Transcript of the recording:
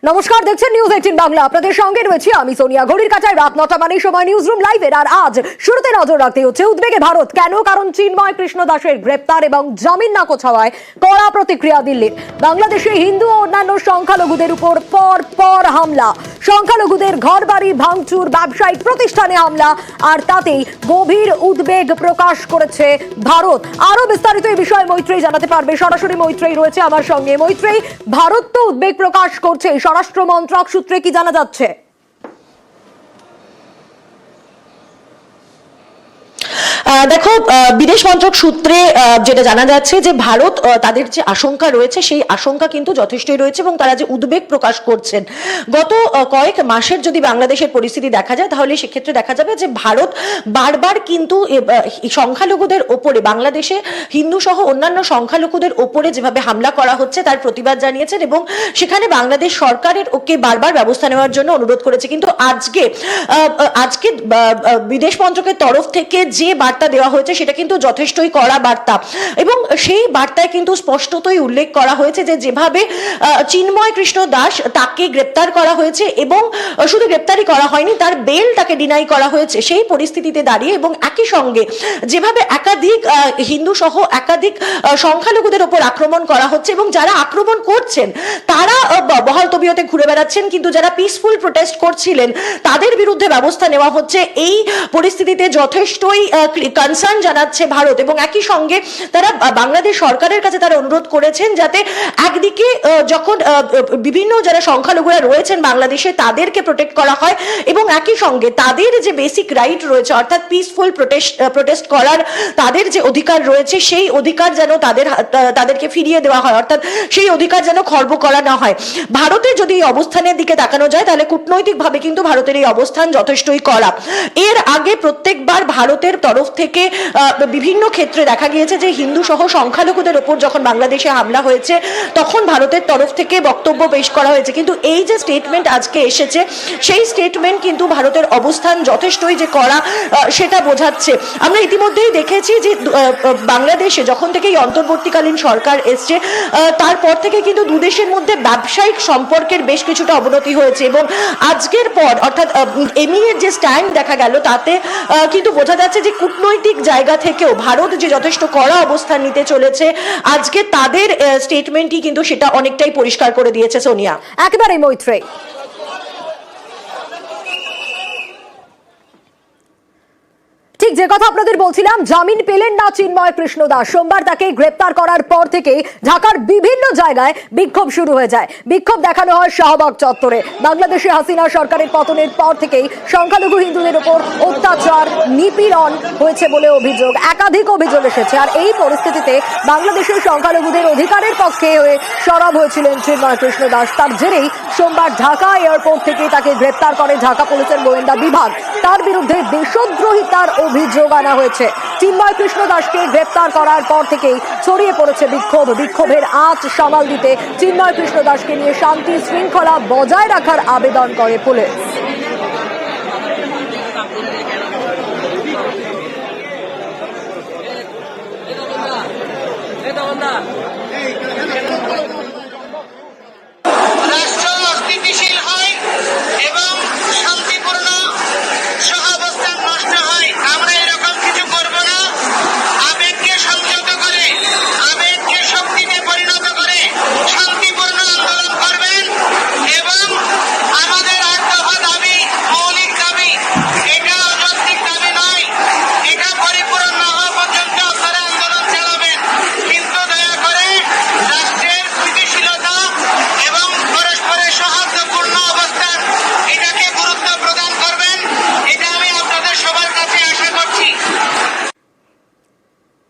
নমস্কার, দেখছেন নিউজ 18 বাংলা। আপনাদের সঙ্গে রয়েছে আমি সোনিয়া। ঘড়ির কাঁটায় রাত 9টা মানেই সময় নিউজ রুম লাইভের। আর আজ শুরুতে নজর রাখতে হচ্ছে উদ্বেগে ভারত। কেন? কারণ চিন্ময় কৃষ্ণ দাসের গ্রেপ্তার এবং জামিন নাকচ হওয়ায় কড়া প্রতিক্রিয়া দিল্লির। বাংলাদেশে হিন্দু ও অন্যান্য সংখ্যালঘুদের উপর পর হামলা, সংখ্যালঘুদের ঘরবাড়ি ভাঙচুর, ব্যবসায়িক প্রতিষ্ঠানে হামলা, আর তাতেই গভীর উদ্বেগ প্রকাশ করেছে ভারত। আরো বিস্তারিত এই বিষয়ে মৈত্রেয়ী জানাতে পারবে। সরাসরি মৈত্রেয়ী রয়েছে আমার সঙ্গে। মৈত্রেয়ী, ভারত তো উদ্বেগ প্রকাশ করছে, স্বরাষ্ট্র মন্ত্রক সূত্রে কি জানা যাচ্ছে? দেখো, বিদেশ মন্ত্রক সূত্রে যেটা জানা যাচ্ছে যে ভারত তাদের যে আশঙ্কা রয়েছে সেই আশঙ্কা কিন্তু যথেষ্টই রয়েছে এবং তারা যে উদ্বেগ প্রকাশ করছেন। গত কয়েক মাসের যদি বাংলাদেশের পরিস্থিতি দেখা যায় তাহলে সেক্ষেত্রে দেখা যাবে যে ভারত বারবার কিন্তু সংখ্যালঘুদের ওপরে, বাংলাদেশে হিন্দু সহ অন্যান্য সংখ্যালঘুদের ওপরে যেভাবে হামলা করা হচ্ছে তার প্রতিবাদ জানিয়েছেন এবং সেখানে বাংলাদেশ সরকারের ওকে বারবার ব্যবস্থা নেওয়ার জন্য অনুরোধ করেছে। কিন্তু আজকে বিদেশ মন্ত্রকের তরফ থেকে যে বার্তা দেওয়া হয়েছে সেটা কিন্তু যথেষ্টই কড়া বার্তা এবং সেই বার্তায় কিন্তু স্পষ্টতই উল্লেখ করা হয়েছে যে যেভাবে চিন্ময় কৃষ্ণ দাস তাকে গ্রেপ্তার করা হয়েছে এবং শুধু গ্রেপ্তারই করা হয়নি, তার বেল তাকে ডিনাই করা হয়েছে, সেই পরিস্থিতিতে দাঁড়িয়ে এবং একই সঙ্গে যেভাবে একাধিক হিন্দু সহ একাধিক সংখ্যালঘুদের উপর আক্রমণ করা হচ্ছে এবং যারা আক্রমণ করছেন তারা বহাল তবিয়তে ঘুরে বেড়াচ্ছেন, কিন্তু যারা পিসফুল প্রোটেস্ট করছিলেন তাদের বিরুদ্ধে ব্যবস্থা নেওয়া হচ্ছে। এই পরিস্থিতিতে যথেষ্টই কনসার্ন জানাচ্ছে ভারত এবং একই সঙ্গে তারা বাংলাদেশ সরকারের কাছে তারা অনুরোধ করেছেন যাতে একদিকে যখন বিভিন্ন যারা সংখ্যালঘুরা রয়েছেন বাংলাদেশে তাদেরকে প্রোটেক্ট করা হয় এবং একই সঙ্গে তাদের যে বেসিক রাইট রয়েছে অর্থাৎ পিসফুল প্রোটেস্ট করার তাদের যে অধিকার রয়েছে সেই অধিকার যেন তাদেরকে ফিরিয়ে দেওয়া হয়, অর্থাৎ সেই অধিকার যেন খর্ব করা না হয়। ভারতের যদি এই অবস্থানের দিকে তাকানো যায় তাহলে কূটনৈতিকভাবে কিন্তু ভারতের এই অবস্থান যথেষ্টই কড়া। এর আগে প্রত্যেকবার ভারতের তরফ থেকে বিভিন্ন ক্ষেত্রে দেখা গিয়েছে যে হিন্দু সহ সংখ্যালঘুদের ওপর যখন বাংলাদেশে হামলা হয়েছে তখন ভারতের তরফ থেকে বক্তব্য পেশ করা হয়েছে, কিন্তু এই যে স্টেটমেন্ট আজকে এসেছে সেই স্টেটমেন্ট কিন্তু ভারতের অবস্থান যথেষ্টই যে কড়া সেটা বোঝাচ্ছে। আমরা ইতিমধ্যেই দেখেছি যে বাংলাদেশে যখন থেকে এই অন্তর্বর্তীকালীন সরকার এসছে তারপর থেকে কিন্তু দুদেশের মধ্যে ব্যবসায়িক সম্পর্কের বেশ কিছুটা অবনতি হয়েছে এবং আজকের পর অর্থাৎ এমির যে স্ট্যান্ড দেখা গেল তাতে কিন্তু বোঝা যাচ্ছে যে কূটনৈতিক জায়গা থেকেও ভারত যে যথেষ্ট কড়া অবস্থান নিতে চলেছে আজকে তাদের স্টেটমেন্টই কিন্তু সেটা অনেকটাই পরিষ্কার করে দিয়েছে। সোনিয়া, একেবারেই মৈত্রেয়ী। ঠিক যে কথা আপনাদের বলছিলাম, জামিন পেলেন না চিন্ময় কৃষ্ণ দাস। সোমবার তাকে গ্রেপ্তার করার পর থেকেই ঢাকার বিভিন্ন জায়গায় বিক্ষোভ শুরু হয়ে যায়। বিক্ষোভ দেখানো হয় শাহবাগ চত্বরে। বাংলাদেশে হাসিনা সরকারের পতনের পর থেকেই সংখ্যালঘু হিন্দুদের উপর অত্যাচার, নিপীড়ন হয়েছে বলে অভিযোগ, একাধিক অভিযোগ এসেছে। আর এই পরিস্থিতিতে বাংলাদেশের সংখ্যালঘুদের অধিকারের পক্ষে হয়ে সরব হয়েছিলেন চিন্ময় কৃষ্ণ দাস। তার জেরেই সোমবার ঢাকা এয়ারপোর্ট থেকে তাকে গ্রেপ্তার করে ঢাকা পুলিশের গোয়েন্দা বিভাগ। তার বিরুদ্ধে দেশদ্রোহিতার অভিযোগ আনা হয়েছে। চিন্ময় কৃষ্ণ দাসকে গ্রেপ্তার করার পর থেকেই ছড়িয়ে পড়েছে বিক্ষোভ। বিক্ষোভের আঁচ সামাল দিতে চিন্ময় কৃষ্ণ দাসকে নিয়ে শান্তি শৃঙ্খলা বজায় রাখার আবেদন করে পুলিশ।